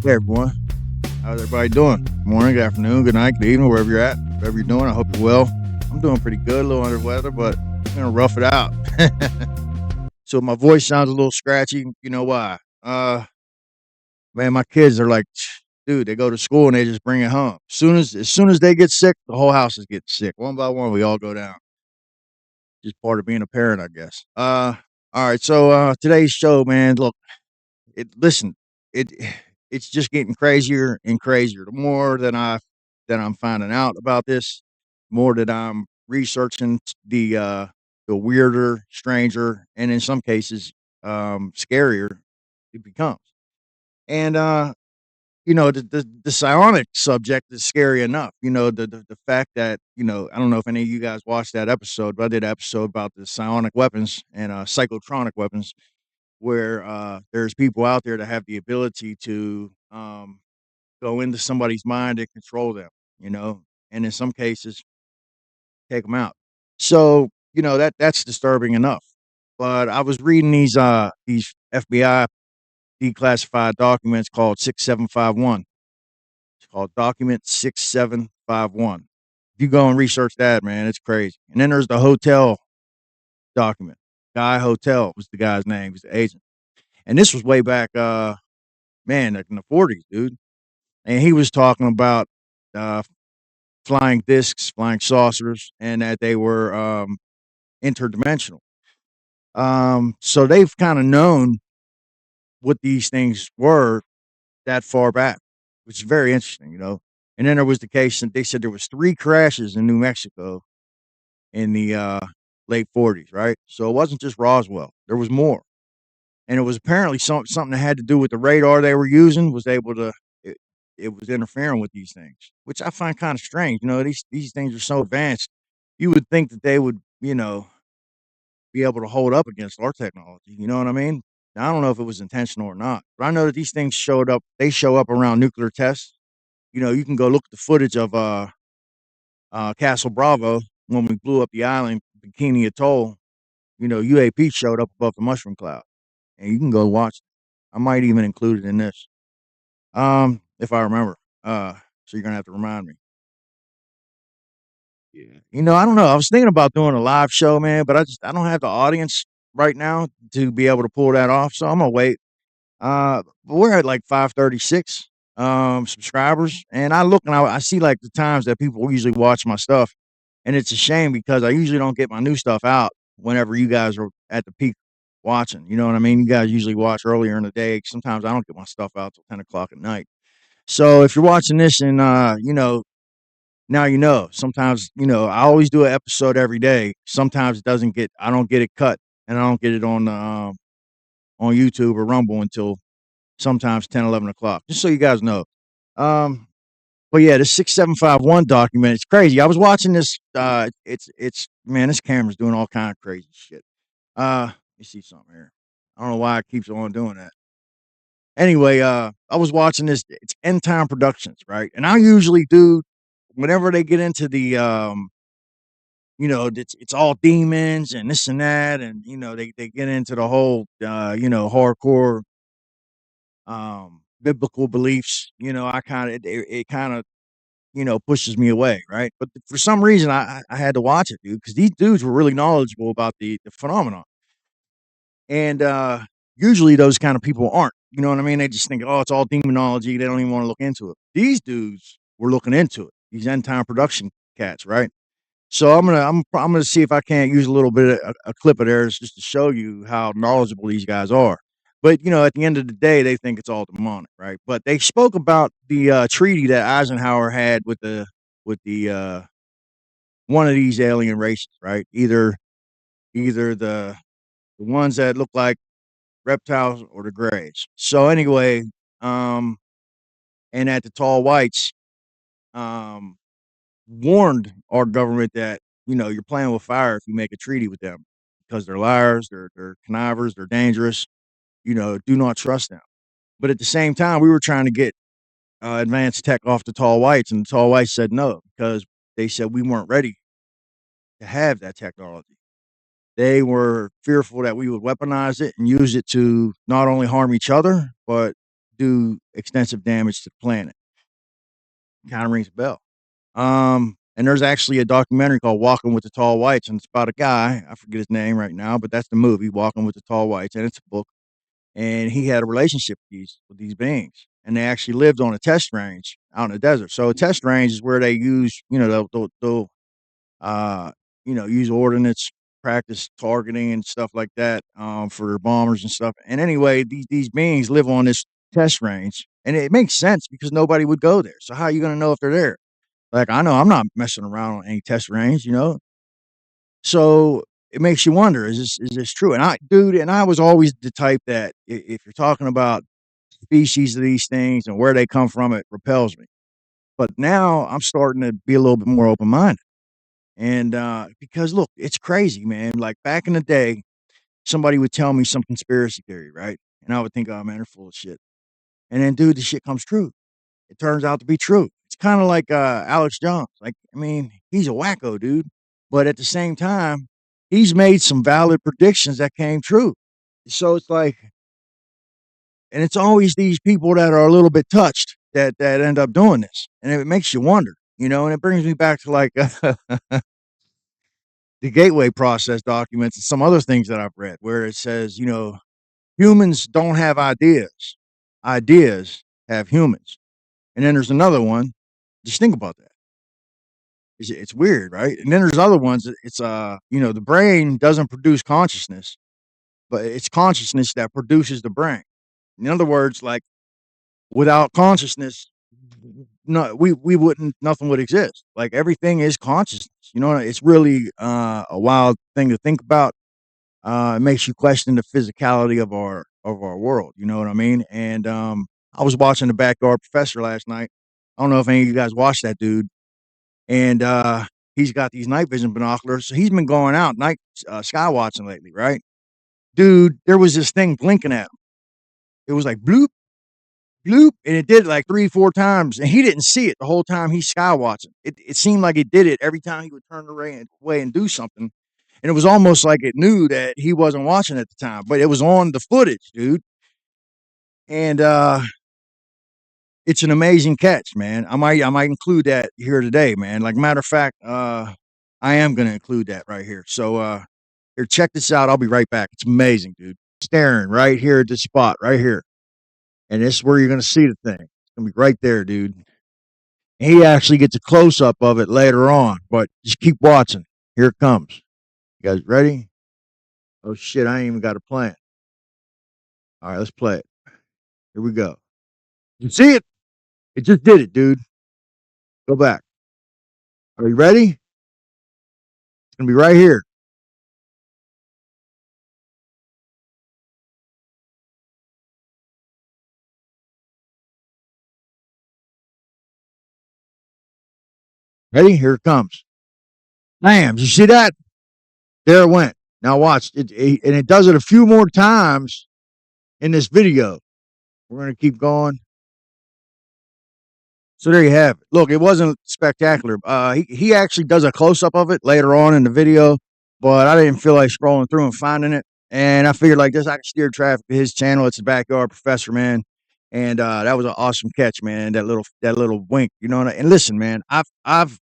Hey everyone, how's everybody doing? Good morning, good afternoon, good night, good evening, wherever you're at, whatever you're doing. I hope you're well. I'm doing pretty good, a little under the weather, but I'm gonna rough it out. So my voice sounds a little scratchy. You know why? Man, my kids are like, dude, they go to school and they just bring it home. As soon as they get sick, the whole house is getting sick. One by one, we all go down. Just part of being a parent, I guess. All right. So today's show, man. Look, listen, it it's just getting crazier and crazier. The more that I'm finding out about this, more that I'm researching the weirder, stranger, and in some cases, scarier it becomes. And the psionic subject is scary enough. The fact that I don't know if any of you guys watched that episode, but I did an episode about the psionic weapons and psychotronic weapons where there's people out there that have the ability to go into somebody's mind and control them, and in some cases take them out. So that's disturbing enough. But I was reading these FBI declassified documents called 6751. It's called Document 6751. If you go and research that, man, it's crazy. And then there's the hotel document. Guy Hotel was the guy's name. He's the agent. And this was way back, man, like in the 40s, dude. And he was talking about uh, flying discs, flying saucers, and that they were interdimensional. So they've kind of known what these things were that far back, which is very interesting. And then there was the case, and they said there was 3 crashes in New Mexico in the late 40s, right? So it wasn't just Roswell; there was more. And it was apparently something that had to do with the radar they were using was able to it, it was interfering with these things, which I find kind of strange. These things are so advanced. You would think that they would, be able to hold up against our technology. You know what I mean? Now, I don't know if it was intentional or not, but I know that these things showed up. They show up around nuclear tests. You can go look at the footage of Castle Bravo when we blew up the island, Bikini Atoll. UAP showed up above the mushroom cloud, and you can go watch. I might even include it in this, if I remember. So you're gonna have to remind me. Yeah. I don't know. I was thinking about doing a live show, man, but I don't have the audience right now to be able to pull that off. So I'm gonna wait. But we're at like 536 subscribers, and I look and I see like the times that people usually watch my stuff, and it's a shame because I usually don't get my new stuff out whenever you guys are at the peak watching. You know what I mean? You guys usually watch earlier in the day. Sometimes I don't get my stuff out till 10 o'clock at night. So if you're watching this and now sometimes I always do an episode every day. Sometimes I don't get it cut, and I don't get it on YouTube or Rumble until sometimes 10, 11 o'clock, just so you guys know. Um, but yeah, the 6751 document, it's crazy. I was watching this. It's man, this camera's doing all kind of crazy shit. Let me see something here. I don't know why it keeps on doing that. Anyway, I was watching this. It's End Time Productions, right? And I usually do whenever they get into the it's all demons and this and that, and they get into the whole hardcore biblical beliefs. I kind of it kind of pushes me away, right? But for some reason, I had to watch it, dude, because these dudes were really knowledgeable about the phenomenon, and usually those kind of people aren't. You know what I mean? They just think, oh, it's all demonology. They don't even want to look into it. These dudes were looking into it. These end time production cats, right? So I'm gonna see if I can't use a little bit of a clip of theirs just to show you how knowledgeable these guys are. But at the end of the day, they think it's all demonic, right? But they spoke about the treaty that Eisenhower had with the one of these alien races, right? Either the ones that look like reptiles or the grays. So anyway, um, and at the tall whites, um, warned our government that you're playing with fire if you make a treaty with them because they're liars, they're connivers, they're dangerous. Do not trust them. But at the same time, we were trying to get advanced tech off the tall whites, and the tall whites said no because they said we weren't ready to have that technology. They were fearful that we would weaponize it and use it to not only harm each other, but do extensive damage to the planet. Kind of rings a bell. And there's actually a documentary called Walking with the Tall Whites, and it's about a guy, I forget his name right now, but that's the movie, Walking with the Tall Whites, and it's a book. And he had a relationship with these beings. And they actually lived on a test range out in the desert. So a test range is where they use, they'll uh, use ordnance, practice targeting and stuff like that, for their bombers and stuff. And anyway, these beings live on this test range, and it makes sense because nobody would go there. So how are you going to know if they're there? Like, I know I'm not messing around on any test range. So it makes you wonder, is this true? And I was always the type that if you're talking about species of these things and where they come from, it repels me. But now I'm starting to be a little bit more open minded. And because look, it's crazy, man. Like back in the day, somebody would tell me some conspiracy theory, right? And I would think, oh man, they're full of shit. And then, dude, the shit comes true. It turns out to be true. It's kind of like Alex Jones. Like, I mean, he's a wacko, dude. But at the same time, he's made some valid predictions that came true. So it's like, and it's always these people that are a little bit touched that end up doing this, and it makes you wonder, And it brings me back to like the Gateway Process documents and some other things that I've read, where it says, humans don't have ideas, ideas have humans, and then there's another one. Just think about that. It's weird, right? And then there's other ones. It's the brain doesn't produce consciousness, but it's consciousness that produces the brain. In other words, like without consciousness, no, we wouldn't, nothing would exist. Like everything is consciousness. It's really a wild thing to think about. It makes you question the physicality of our world. You know what I mean? And I was watching The Backyard Professor last night. I don't know if any of you guys watched that dude. And he's got these night vision binoculars. So he's been going out night sky watching lately, right? Dude, there was this thing blinking at him. It was like bloop, bloop, and it did it like 3, 4 times, and he didn't see it the whole time he's sky watching. It seemed like it did it every time he would turn away and do something, and it was almost like it knew that he wasn't watching at the time, but it was on the footage, dude. And it's an amazing catch, man. I might include that here today, man. Like matter of fact, I am gonna include that right here. So here, check this out. I'll be right back. It's amazing, dude. Staring right here at this spot right here. And this is where you're gonna see the thing. It's gonna be right there, dude. And he actually gets a close up of it later on, but just keep watching. Here it comes. You guys ready? Oh shit, I ain't even got a plan. All right, let's play it. Here we go. You see it? It just did it, dude. Go back. Are you ready? It's gonna be right here. Ready? Here it comes. Bam! Did you see that? There it went. Now watch it, and it does it a few more times in this video. We're gonna keep going. So there you have it. Look, it wasn't spectacular. He actually does a close up of it later on in the video, but I didn't feel like scrolling through and finding it. And I figured like this, I could steer traffic to his channel. It's the Backyard Professor, man. And that was an awesome catch, man. That little wink, And listen, man, I've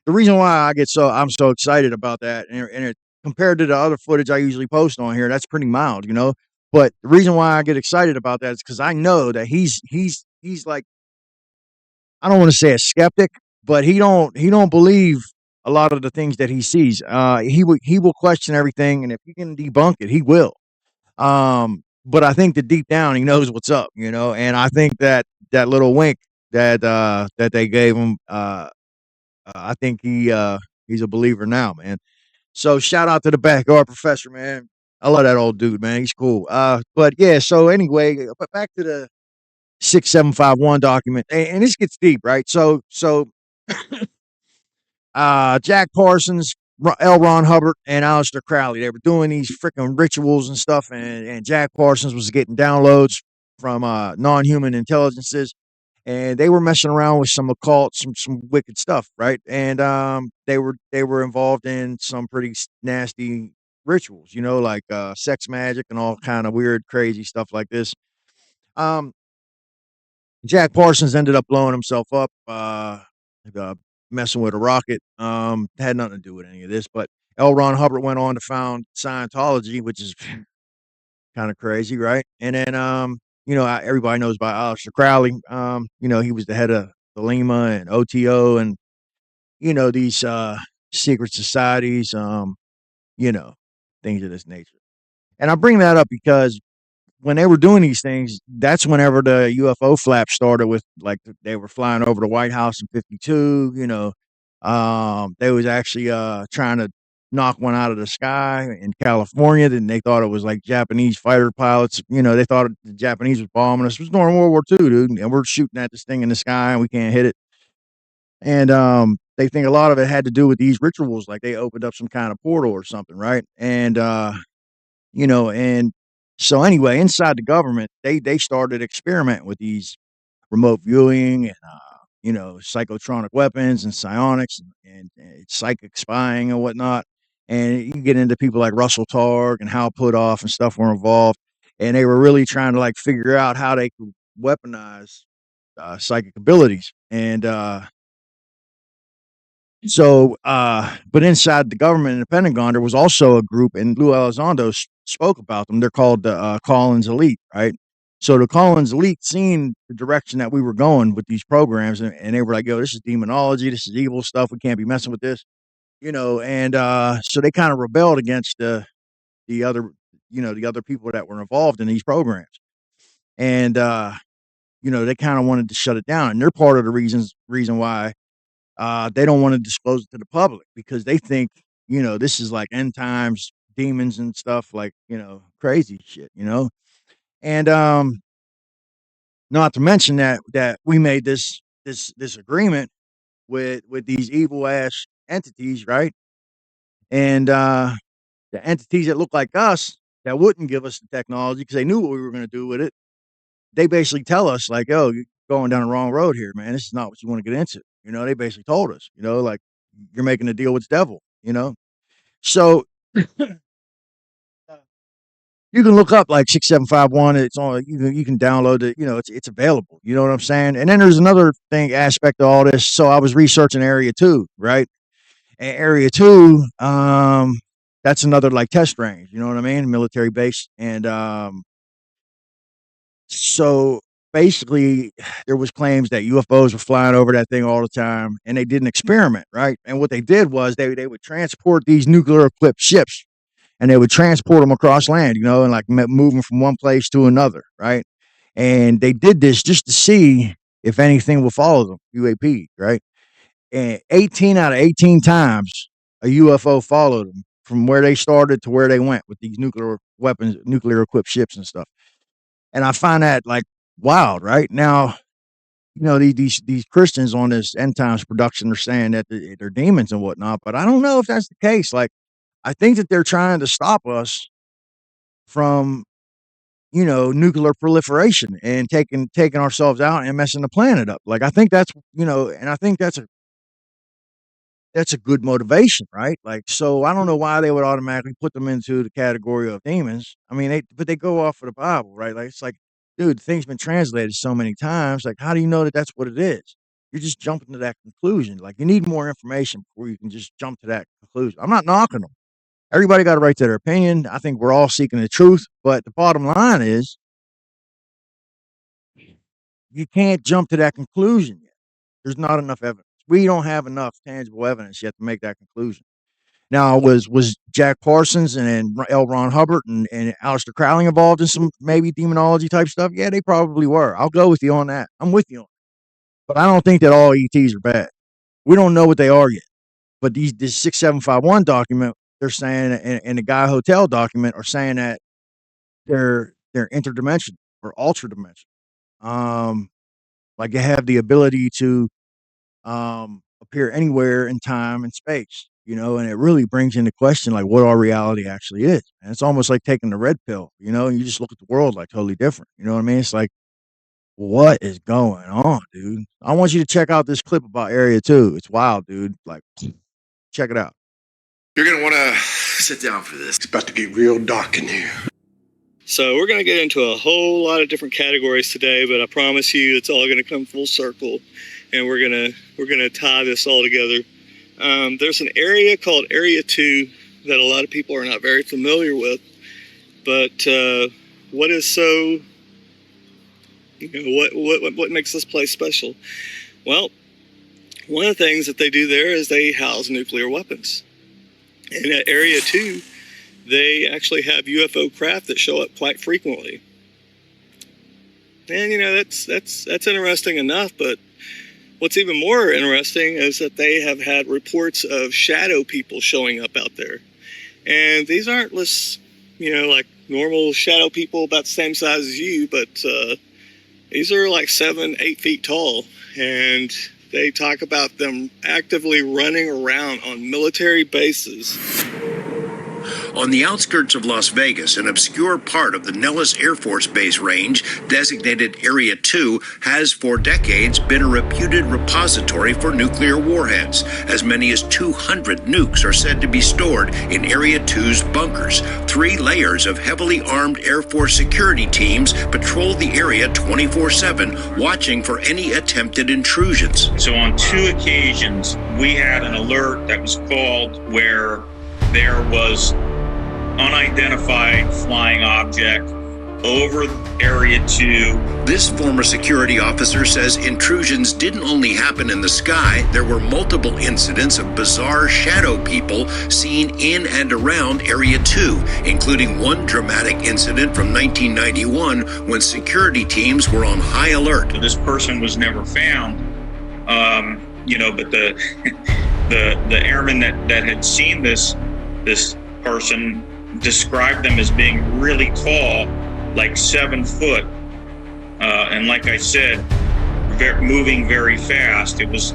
the reason why I'm so excited about that, and it compared to the other footage I usually post on here, that's pretty mild. But the reason why I get excited about that is because I know that he's like, I don't want to say a skeptic, but he don't believe a lot of the things that he sees. He will question everything, and if he can debunk it, he will. But I think that deep down he knows what's up. And I think that little wink that they gave him, I think he's a believer now, man. So shout out to the Backyard Professor, man. I love that old dude, man. He's cool. But yeah. So anyway, but back to the 6751 document, and this gets deep, right? So Jack Parsons, L. Ron Hubbard, and Aleister Crowley, they were doing these freaking rituals and stuff, and Jack Parsons was getting downloads from non-human intelligences, and they were messing around with some occult, some wicked stuff, right? And they were involved in some pretty nasty rituals, like sex magic and all kind of weird, crazy stuff like this. Um, Jack Parsons ended up blowing himself up, messing with a rocket. Had nothing to do with any of this, but L. Ron Hubbard went on to found Scientology, which is kind of crazy, right? And then, everybody knows about Aleister Crowley. He was the head of the Lima and OTO and, these secret societies, you know, things of this nature. And I bring that up because when they were doing these things, that's whenever the UFO flap started with, like, they were flying over the White House in 52, they was actually trying to knock one out of the sky in California. Then they thought it was like Japanese fighter pilots. They thought the Japanese was bombing us. It was during World War II, dude, and we're shooting at this thing in the sky and we can't hit it. And they think a lot of it had to do with these rituals, like they opened up some kind of portal or something, right? And so anyway, inside the government, they started experimenting with these remote viewing and psychotronic weapons and psionics and psychic spying and whatnot. And you get into people like Russell Targ and Hal Puthoff and stuff were involved, and they were really trying to like figure out how they could weaponize psychic abilities. And but inside the government in the Pentagon, there was also a group, and Lou Elizondo spoke about them. They're called the Collins Elite, right? So the Collins Elite seen the direction that we were going with these programs, and they were like, "Yo, this is demonology. This is evil stuff. We can't be messing with this," And so they kind of rebelled against the other, the other people that were involved in these programs, and they kind of wanted to shut it down. And they're part of the reason why they don't want to disclose it to the public because they think, this is like end times demons and stuff, like, crazy shit. And not to mention that we made this agreement with these evil ass entities, right? And the entities that look like us that wouldn't give us the technology because they knew what we were going to do with it. They basically tell us like, "Oh, you're going down the wrong road here, man. This is not what you want to get into." They basically told us, like, you're making a deal with the devil. So you can look up like 6751. It's on. You can download it. It's available. You know what I'm saying? And then there's another thing aspect of all this. So I was researching Area 2, right? And Area 2, that's another like test range. You know what I mean? Military base. And so basically, there was claims that UFOs were flying over that thing all the time, and they did an experiment, right? And what they did was they would transport these nuclear equipped ships, and they would transport them across land, and like move them from one place to another, right? And they did this just to see if anything will follow them, UAP, right? And 18 out of 18 times, a UFO followed them from where they started to where they went with these nuclear weapons, nuclear equipped ships and stuff. And I find that like wild, right? Now, these Christians on this end times production are saying that they're demons and whatnot, but I don't know if that's the case. Like, I think that they're trying to stop us from, nuclear proliferation and taking ourselves out and messing the planet up. Like, I think and I think that's a good motivation, right? Like, so I don't know why they would automatically put them into the category of demons. I mean, but they go off of the Bible, right? Like, it's like, dude, the thing's been translated so many times. Like, how do you know that that's what it is? You're just jumping to that conclusion. Like, you need more information before you can just jump to that conclusion. I'm not knocking them. Everybody got a right to their opinion. I think we're all seeking the truth, but the bottom line is you can't jump to that conclusion yet. There's not enough evidence. We don't have enough tangible evidence yet to make that conclusion. Now, was Jack Parsons and L. Ron Hubbard and Aleister Crowley involved in some maybe demonology type stuff? Yeah, they probably were. I'll go with you on that. I'm with you on it. But I don't think that all ETs are bad. We don't know what they are yet. But this 6751 document, they're saying, and the Guy Hotel document are saying that they're interdimensional or ultra dimensional. Like they have the ability to appear anywhere in time and space, and it really brings into question like what our reality actually is. And it's almost like taking the red pill, and you just look at the world like totally different. You know what I mean? It's like, what is going on, dude? I want you to check out this clip about Area 2. It's wild, dude. Like, check it out. You're going to want to sit down for this. It's about to get real dark in here. So we're going to get into a whole lot of different categories today, but I promise you it's all going to come full circle, and we're going to tie this all together. There's an area called Area 2 that a lot of people are not very familiar with, but what is so, what makes this place special? Well, one of the things that they do there is they house nuclear weapons. And at Area 2, they actually have UFO craft that show up quite frequently. And, that's interesting enough, but what's even more interesting is that they have had reports of shadow people showing up out there. And these aren't just, like normal shadow people about the same size as you, but these are like 7-8 feet tall. And they talk about them actively running around on military bases. On the outskirts of Las Vegas, an obscure part of the Nellis Air Force Base range, designated Area 2, has for decades been a reputed repository for nuclear warheads. As many as 200 nukes are said to be stored in Area 2's bunkers. 3 layers of heavily armed Air Force security teams patrol the area 24/7, watching for any attempted intrusions. So on 2 occasions, we had an alert that was called where there was unidentified flying object over Area 2. This former security officer says intrusions didn't only happen in the sky. There were multiple incidents of bizarre shadow people seen in and around Area 2, including one dramatic incident from 1991 when security teams were on high alert. This person was never found, but the airman that had seen this person described them as being really tall, like 7 foot, and like I said, moving very fast. It was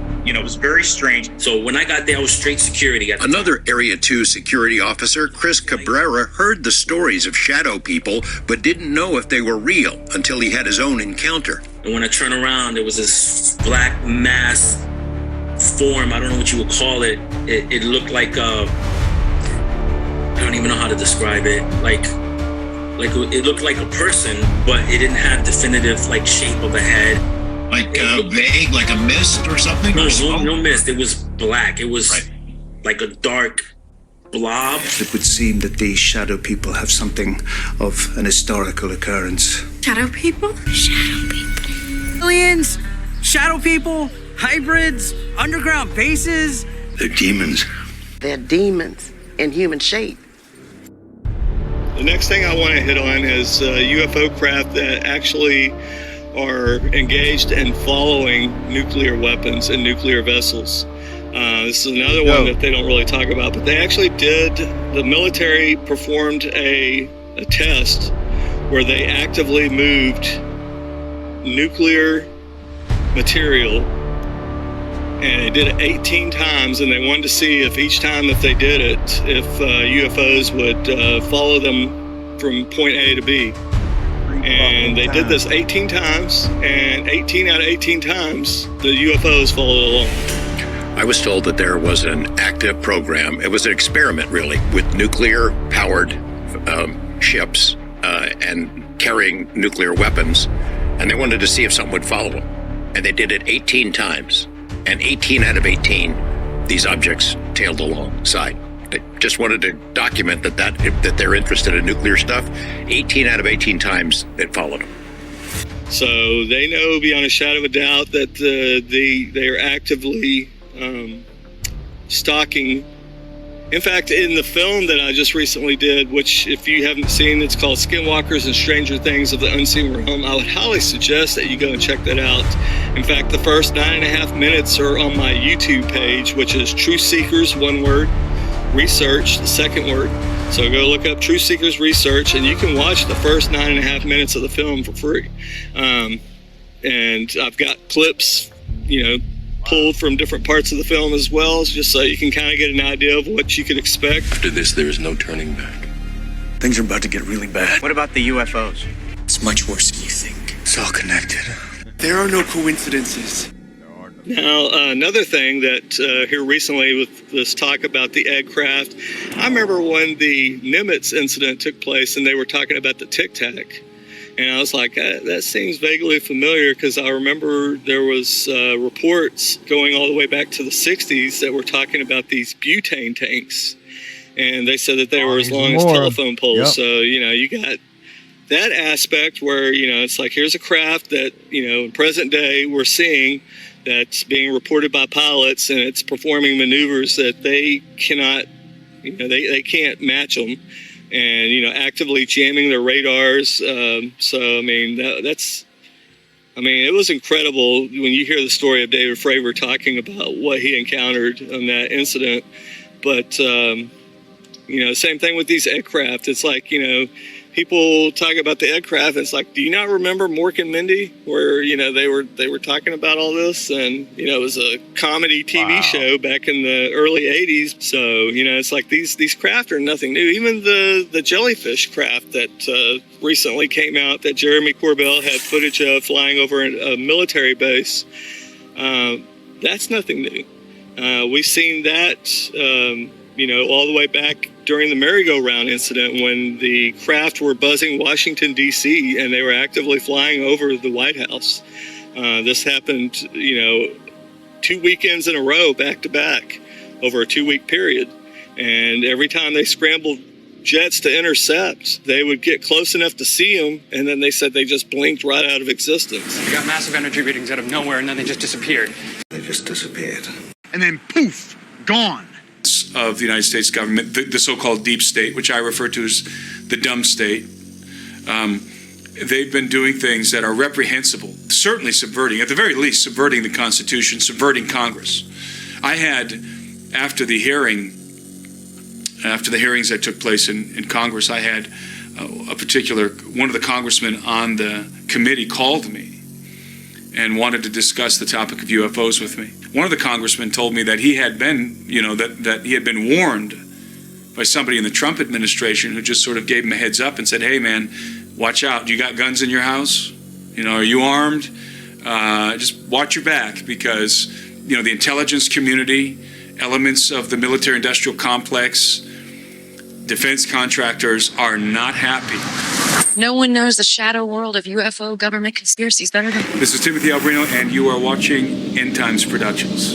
very strange. So when I got there, I was straight security. Another Area 2 security officer, Chris Cabrera, heard the stories of shadow people, but didn't know if they were real until he had his own encounter. And when I turned around, there was this black mass form. I don't know what you would call it. It looked like I don't even know how to describe it. Like it looked like a person, but it didn't have definitive shape of a head. Like vague, like a mist or something? No mist. It was black. It was like a dark blob. It would seem that these shadow people have something of an historical occurrence. Shadow people? Shadow people. Aliens, shadow people, hybrids, underground bases. They're demons. They're demons in human shape. The next thing I want to hit on is UFO craft that actually are engaged in following nuclear weapons and nuclear vessels. This is another one that they don't really talk about, but they actually the military performed a test where they actively moved nuclear material, and they did it 18 times, and they wanted to see if each time that they did it, if UFOs would follow them from point A to B. And they did this 18 times, and 18 out of 18 times, the UFOs followed along. I was told that there was an active program. It was an experiment, really, with nuclear-powered ships and carrying nuclear weapons, and they wanted to see if something would follow them. And they did it 18 times. And 18 out of 18, these objects tailed alongside. They just wanted to document that they're interested in nuclear stuff. 18 out of 18 times, it followed them. So they know beyond a shadow of a doubt that they are actively stalking. In fact, in the film that I just recently did, which if you haven't seen, it's called Skinwalkers and Stranger Things of the Unseen Realm, I would highly suggest that you go and check that out. In fact, the first 9.5 minutes are on my YouTube page, which is Truth Seekers, one word, Research, the second word. So go look up Truth Seekers Research, and you can watch the first 9.5 minutes of the film for free. And I've got clips, pulled from different parts of the film as well, just so you can kind of get an idea of what you could expect. After this, there is no turning back. Things are about to get really bad. What about the UFOs? It's much worse than you think. It's all connected. There are no coincidences. Now, another thing that here recently with this talk about the egg craft, I remember when the Nimitz incident took place and they were talking about the Tic Tac. And I was like, that seems vaguely familiar, because I remember there was reports going all the way back to the 60s that were talking about these butane tanks. And they said that they were as long as telephone poles. Yep. So, you got that aspect where, it's like, here's a craft that, in present day we're seeing that's being reported by pilots, and it's performing maneuvers that they cannot, they can't match them, and, actively jamming their radars. So, I mean, it was incredible when you hear the story of David Fravor talking about what he encountered on that incident. But, same thing with these aircraft. It's like, people talk about the aircraft. It's like, do you not remember Mork and Mindy, where they were talking about all this, and it was a comedy TV show back in the early '80s. So it's like these craft are nothing new. Even the jellyfish craft that recently came out that Jeremy Corbell had footage of flying over a military base, that's nothing new. We've seen that. All the way back during the merry-go-round incident when the craft were buzzing Washington, D.C., and they were actively flying over the White House. This happened, 2 weekends in a row, back-to-back, over a 2-week period. And every time they scrambled jets to intercept, they would get close enough to see them, and then they said they just blinked right out of existence. We got massive energy readings out of nowhere, and then they just disappeared. They just disappeared. And then poof, gone. Of the United States government, the so-called deep state, which I refer to as the dumb state. They've been doing things that are reprehensible, certainly subverting, at the very least, subverting the Constitution, subverting Congress. I had, after the hearings that took place in Congress, I had one of the congressmen on the committee called me and wanted to discuss the topic of UFOs with me. One of the congressmen told me that he had been, that he had been warned by somebody in the Trump administration who just sort of gave him a heads up and said, hey man, watch out, you got guns in your house? Are you armed? Just watch your back, because, the intelligence community, elements of the military-industrial complex, defense contractors are not happy. No one knows the shadow world of UFO government conspiracies better than... This is Timothy Albrino, and you are watching End Times Productions.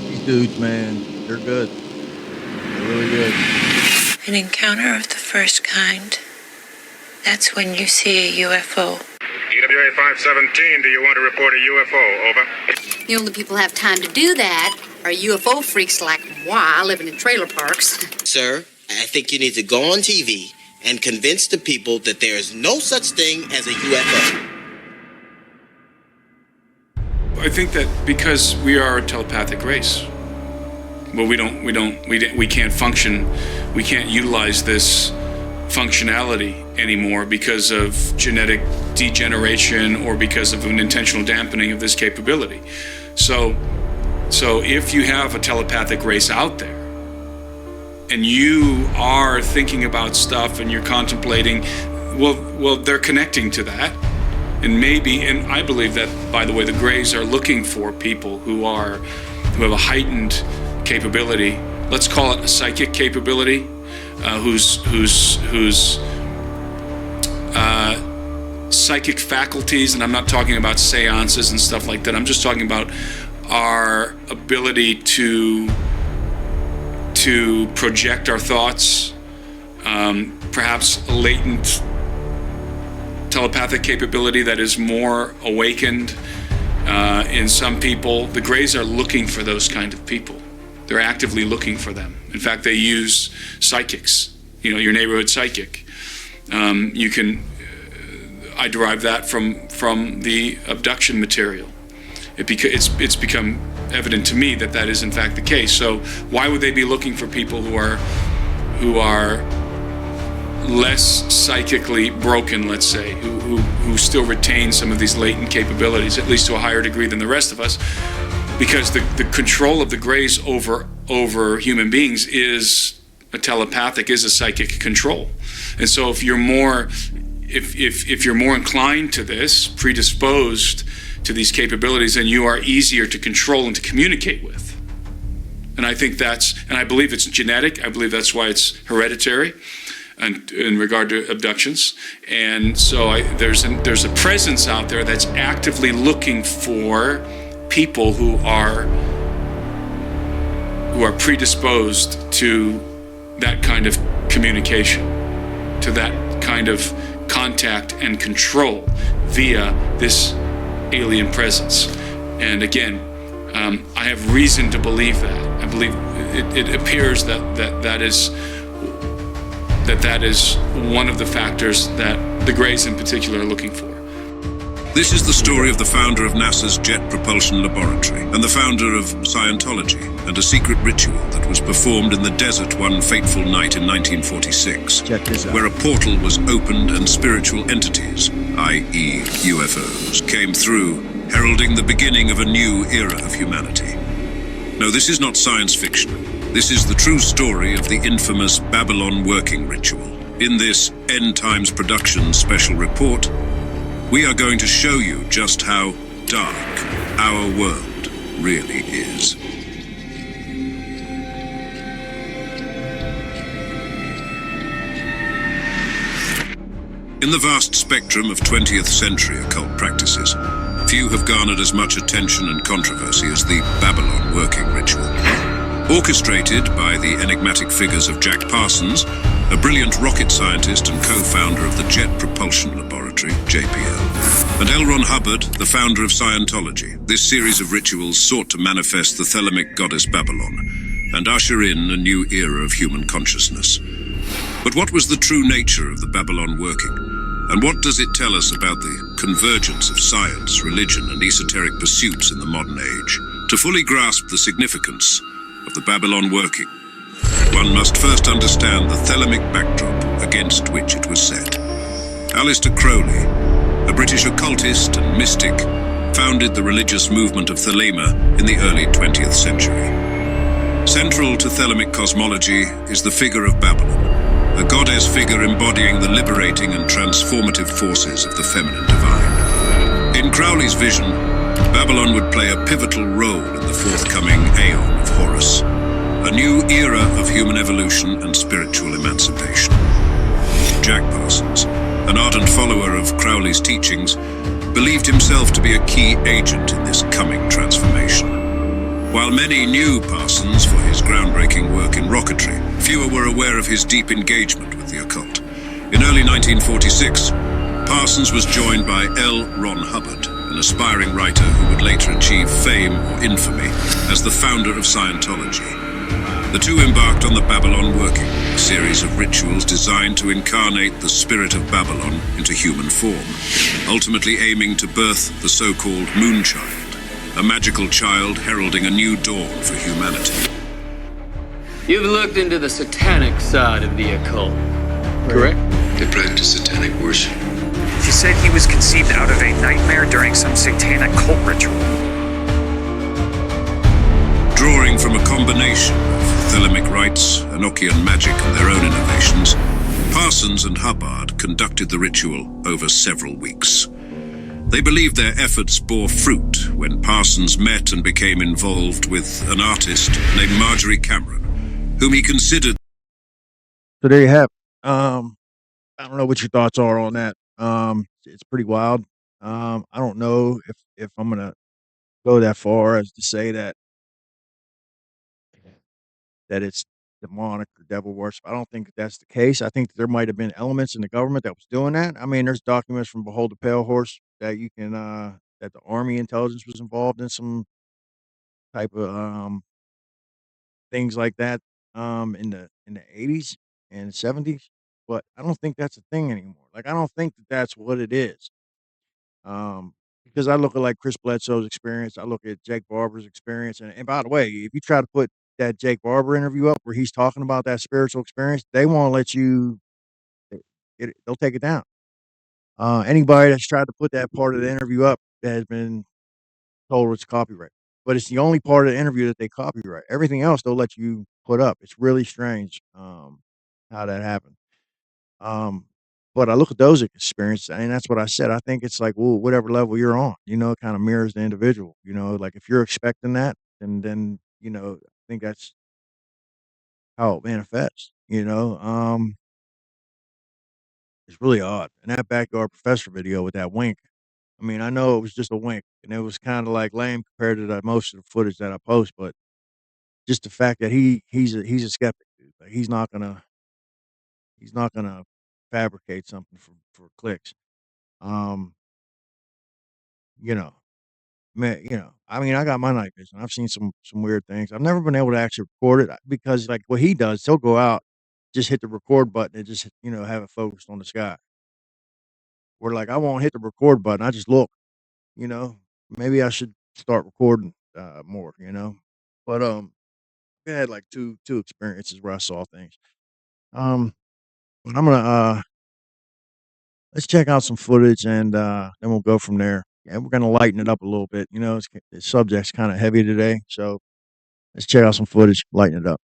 These dudes, man, they're good. They're really good. An encounter of the first kind. That's when you see a UFO. EWA 517, do you want to report a UFO? Over. The only people who have time to do that are UFO freaks like moi living in trailer parks. Sir, I think you need to go on TV and convince the people that there is no such thing as a UFO. I think that because we are a telepathic race, well, we can't function, we can't utilize this functionality anymore because of genetic degeneration or because of an intentional dampening of this capability. So if you have a telepathic race out there, and you are thinking about stuff and you're contemplating, well, they're connecting to that. And I believe that, by the way, the Greys are looking for people who have a heightened capability. Let's call it a psychic capability, whose psychic faculties, and I'm not talking about seances and stuff like that. I'm just talking about our ability to project our thoughts, perhaps a latent telepathic capability that is more awakened in some people. The Greys are looking for those kind of people. They're actively looking for them. In fact, they use psychics, your neighborhood psychic. I derive that from the abduction material. It's become evident to me that is in fact the case. So why would they be looking for people who are less psychically broken, let's say, who still retain some of these latent capabilities, at least to a higher degree than the rest of us? Because the control of the Greys over human beings is a psychic control. And so if you're more if you're more inclined to this, predisposed to these capabilities, then you are easier to control and to communicate with. And I think and I believe it's genetic. I believe that's why it's hereditary, and in regard to abductions. And so there's a presence out there that's actively looking for people who are predisposed to that kind of communication, to that kind of contact and control via this alien presence. And again, I have reason to believe that. I believe it appears that is one of the factors that the Greys in particular are looking for. This is the story of the founder of NASA's Jet Propulsion Laboratory and the founder of Scientology and a secret ritual that was performed in the desert one fateful night in 1946, where a portal was opened and spiritual entities, i.e. UFOs, came through, heralding the beginning of a new era of humanity. No, this is not science fiction. This is the true story of the infamous Babylon working ritual. In this End Times Productions special report, we are going to show you just how dark our world really is. In the vast spectrum of 20th century occult practices, few have garnered as much attention and controversy as the Babylon working ritual. Orchestrated by the enigmatic figures of Jack Parsons, a brilliant rocket scientist and co-founder of the Jet Propulsion Laboratory, JPL, and L. Ron Hubbard, the founder of Scientology, this series of rituals sought to manifest the Thelemic goddess Babylon and usher in a new era of human consciousness. But what was the true nature of the Babylon working? And what does it tell us about the convergence of science, religion, and esoteric pursuits in the modern age? To fully grasp the significance of the Babylon working, one must first understand the Thelemic backdrop against which it was set. Aleister Crowley, a British occultist and mystic, founded the religious movement of Thelema in the early 20th century. Central to Thelemic cosmology is the figure of Babylon, a goddess figure embodying the liberating and transformative forces of the feminine divine. In Crowley's vision, Babylon would play a pivotal role in the forthcoming Aeon of Horus, a new era of human evolution and spiritual emancipation. Jack Parsons, an ardent follower of Crowley's teachings, believed himself to be a key agent in this coming transformation. While many knew Parsons for his groundbreaking work in rocketry, fewer were aware of his deep engagement with the occult. In early 1946, Parsons was joined by L. Ron Hubbard, an aspiring writer who would later achieve fame or infamy as the founder of Scientology. The two embarked on the Babylon working, a series of rituals designed to incarnate the spirit of Babylon into human form, ultimately aiming to birth the so-called Moonchild, a magical child heralding a new dawn for humanity. You've looked into the satanic side of the occult, correct? They practice satanic worship. She said he was conceived out of a nightmare during some satanic cult ritual. Drawing from a combination of Thelemic rites, Enochian magic, and their own innovations, Parsons and Hubbard conducted the ritual over several weeks. They believed their efforts bore fruit when Parsons met and became involved with an artist named Marjorie Cameron, whom he considered. So there you have it. I don't know what your thoughts are on that. It's pretty wild. I don't know if I'm gonna go that far as to say that it's demonic or devil worship. I don't think that's the case. I think that there might have been elements in the government that was doing that. I mean, there's documents from Behold the Pale Horse that you can that the Army intelligence was involved in some type of things like that in the 80s and 70s, but I don't think that's a thing anymore. Like I don't think that that's what it is. Because I look at like Chris Bledsoe's experience, I look at Jake Barber's experience, and by the way, if you try to put that Jake Barber interview up where he's talking about that spiritual experience, they won't let you. They'll take it down. Anybody that's tried to put that part of the interview up that has been told it's copyright, but it's the only part of the interview that they copyright. Everything else they'll let you put up. It's really strange how that happened. Um, But I look at those experiences, and that's what I said. I think it's like, well, whatever level you're on, it kind of mirrors the individual. Like if you're expecting that, then I think that's how it manifests. It's really odd. And that backyard professor video with that wink. I mean, I know it was just a wink, and it was kind of like lame compared to most of the footage that I post, but just the fact that he's a skeptic, dude. Like he's not gonna fabricate something for clicks. Um, you know, man, I mean, I got my night vision. I've seen some weird things. I've never been able to actually record it because, like, what he does, he'll go out, just hit the record button, and just have it focused on the sky. Where like I won't hit the record button. I just look. You know, maybe I should start recording more. But I had like two experiences where I saw things. Um, but I'm gonna let's check out some footage and then we'll go from there. And we're gonna lighten it up a little bit. The subject's kind of heavy today, so let's check out some footage, lighten it up.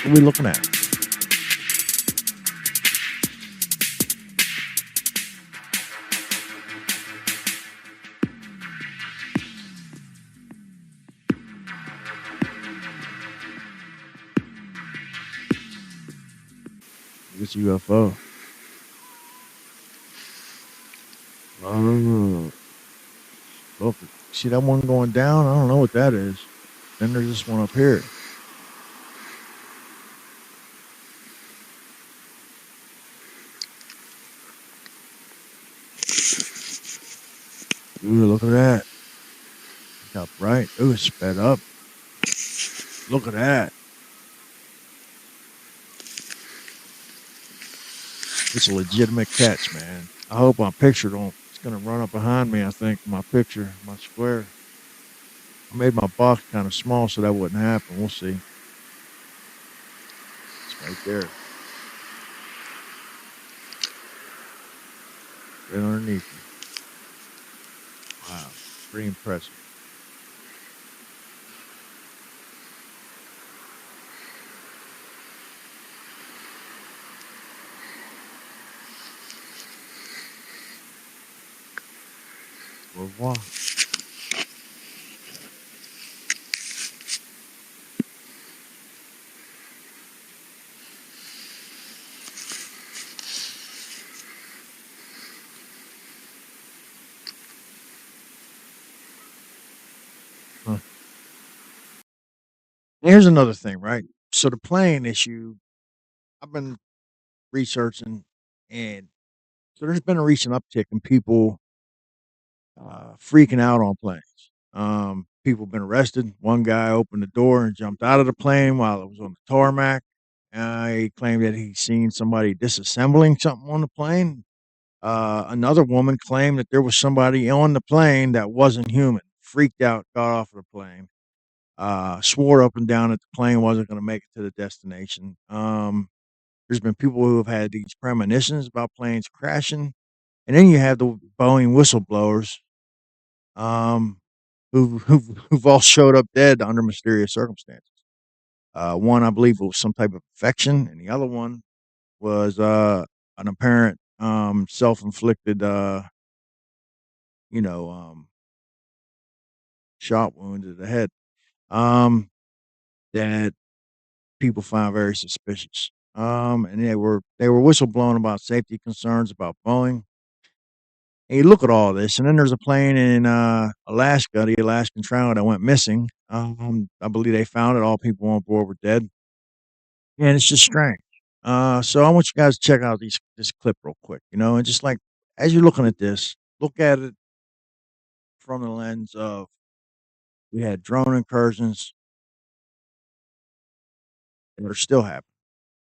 What are we looking at? It's a UFO. Oh, look, see that one going down? I don't know what that is. Then there's this one up here. Ooh, look at that. Look how bright. Ooh, it's sped up. Look at that. It's a legitimate catch, man. I hope my picture don't. It's gonna run up behind me. I think my picture, my square. I made my box kind of small so that wouldn't happen. We'll see. It's right there. Right underneath me. Wow, pretty impressive. Au revoir. here's another thing, right? So the plane issue, I've been researching, and so there's been a recent uptick in people freaking out on planes. People have been arrested. One guy opened the door and jumped out of the plane while it was on the tarmac. He claimed that he'd seen somebody disassembling something on the plane. Another woman claimed that there was somebody on the plane that wasn't human. Freaked out, got off of the plane. Swore up and down that the plane wasn't going to make it to the destination. There's been people who have had these premonitions about planes crashing. And then you have the Boeing whistleblowers, who've all showed up dead under mysterious circumstances. One, I believe, was some type of infection, and the other one was an apparent self-inflicted, shot wound to the head that people find very suspicious. And they were whistleblowing about safety concerns about Boeing. And you look at all this, and then there's a plane in Alaska, the Alaskan Trail, that went missing. I believe they found it. All people on board were dead, and it's just strange. So I want you guys to check out this clip real quick, and just like as you're looking at this, look at it from the lens of we had drone incursions that are still happening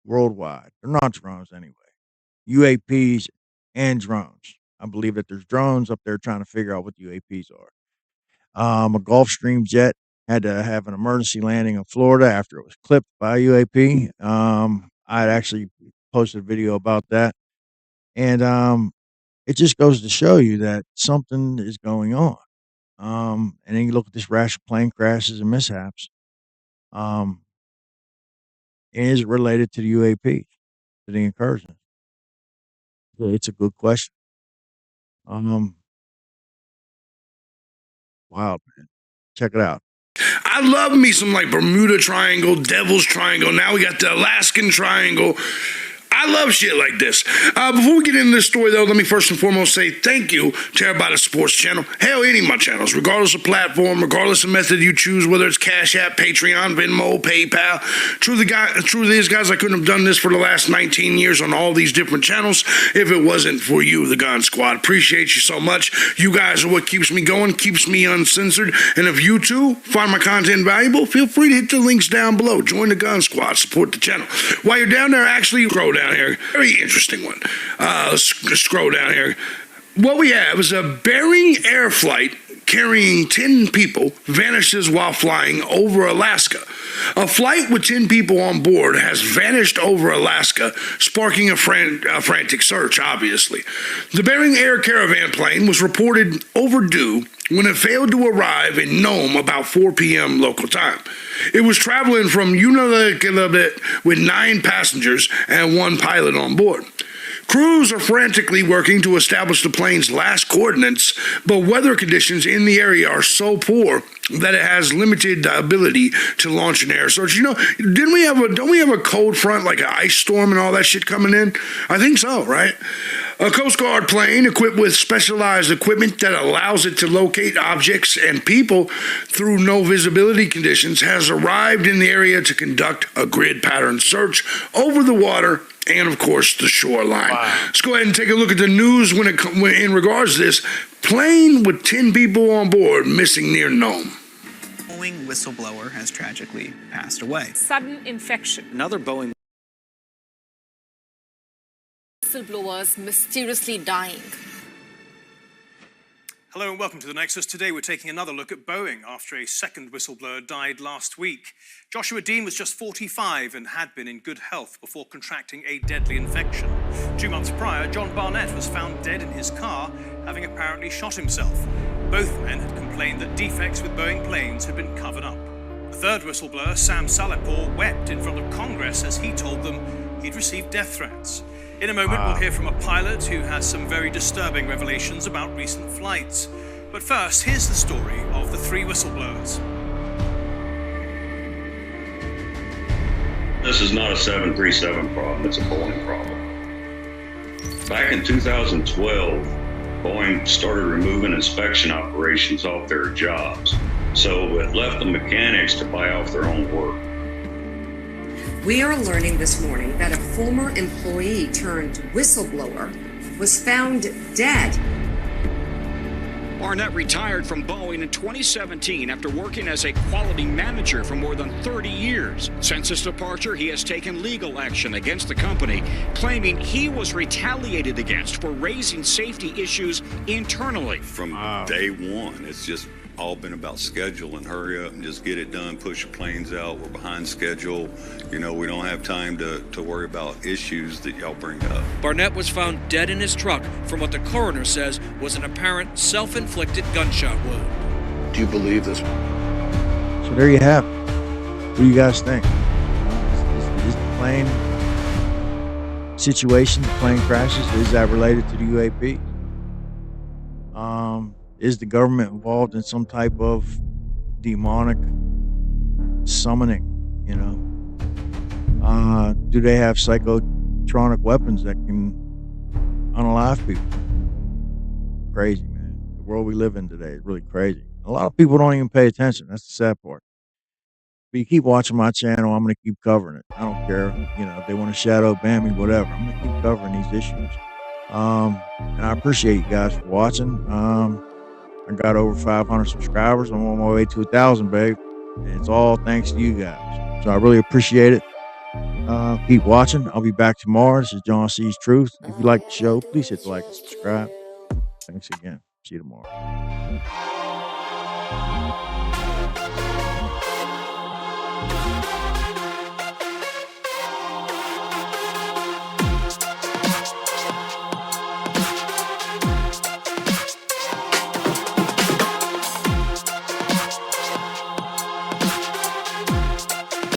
worldwide. They're not drones anyway. UAPs and drones. I believe that there's drones up there trying to figure out what the UAPs are. A Gulfstream jet had to have an emergency landing in Florida after it was clipped by a UAP. I'd actually posted a video about that. And it just goes to show you that something is going on. And then you look at this rash of plane crashes and mishaps. Is it related to the UAP, to the incursions? It's a good question. Wow, man. Check it out. I love me some like Bermuda Triangle, Devil's Triangle. Now we got the Alaskan Triangle. I love shit like this. Before we get into this story, though, let me first and foremost say thank you to everybody that supports the channel. Hell, any of my channels, regardless of platform, regardless of method you choose, whether it's Cash App, Patreon, Venmo, PayPal. Truly is, guys, I couldn't have done this for the last 19 years on all these different channels if it wasn't for you, the Gun Squad. Appreciate you so much. You guys are what keeps me going, keeps me uncensored. And if you, too, find my content valuable, feel free to hit the links down below. Join the Gun Squad. Support the channel. While you're down there, actually scroll down here. Very interesting one. Let's scroll down here. What we have is a Bering Air flight carrying 10 people vanishes while flying over Alaska. A flight with 10 people on board has vanished over Alaska, sparking a frantic search, obviously. The Bering Air caravan plane was reported overdue when it failed to arrive in Nome about 4 p.m. local time. It was traveling from Nunavut with 9 passengers and 1 pilot on board. Crews are frantically working to establish the plane's last coordinates, but weather conditions in the area are so poor that it has limited ability to launch an air search. Don't we have a cold front, like an ice storm and all that shit coming in? I think so, right? A Coast Guard plane equipped with specialized equipment that allows it to locate objects and people through no visibility conditions has arrived in the area to conduct a grid pattern search over the water and, of course, the shoreline. Wow. Let's go ahead and take a look at the news in regards to this. Plane with 10 people on board missing near Nome. Boeing whistleblower has tragically passed away. Sudden infection. Another Boeing whistleblowers mysteriously dying. Hello and welcome to The Nexus. Today we're taking another look at Boeing after a second whistleblower died last week. Joshua Dean was just 45 and had been in good health before contracting a deadly infection. 2 months prior, John Barnett was found dead in his car, having apparently shot himself. Both men had complained that defects with Boeing planes had been covered up. A third whistleblower, Sam Salipur, wept in front of Congress as he told them he'd received death threats. In a moment, we'll hear from a pilot who has some very disturbing revelations about recent flights. But first, here's the story of the 3 whistleblowers. This is not a 737 problem, it's a Boeing problem. Back in 2012, Boeing started removing inspection operations off their jobs, so it left the mechanics to buy off their own work. We are learning this morning that a former employee turned whistleblower was found dead. Barnett retired from Boeing in 2017 after working as a quality manager for more than 30 years. Since his departure, he has taken legal action against the company, claiming he was retaliated against for raising safety issues internally. From day one, it's just all been about schedule and hurry up and just get it done, push the planes out. We're behind schedule. You know, we don't have time to worry about issues that y'all bring up. Barnett was found dead in his truck from what the coroner says was an apparent self-inflicted gunshot wound. Do you believe this? So there you have it. What do you guys think? Is the plane situation, the plane crashes, is that related to the UAP? Is the government involved in some type of demonic summoning, you know? Do they have psychotronic weapons that can unalive people? Crazy, man. The world we live in today is really crazy. A lot of people don't even pay attention. That's the sad part. But you keep watching my channel, I'm going to keep covering it. I don't care, you know, if they want to shadow ban me, whatever. I'm going to keep covering these issues. And I appreciate you guys for watching. I got over 500 subscribers. I'm on my way to 1,000, babe. And it's all thanks to you guys. So I really appreciate it. Keep watching. I'll be back tomorrow. This is John C's Truth. If you like the show, please hit the like and subscribe. Thanks again. See you tomorrow.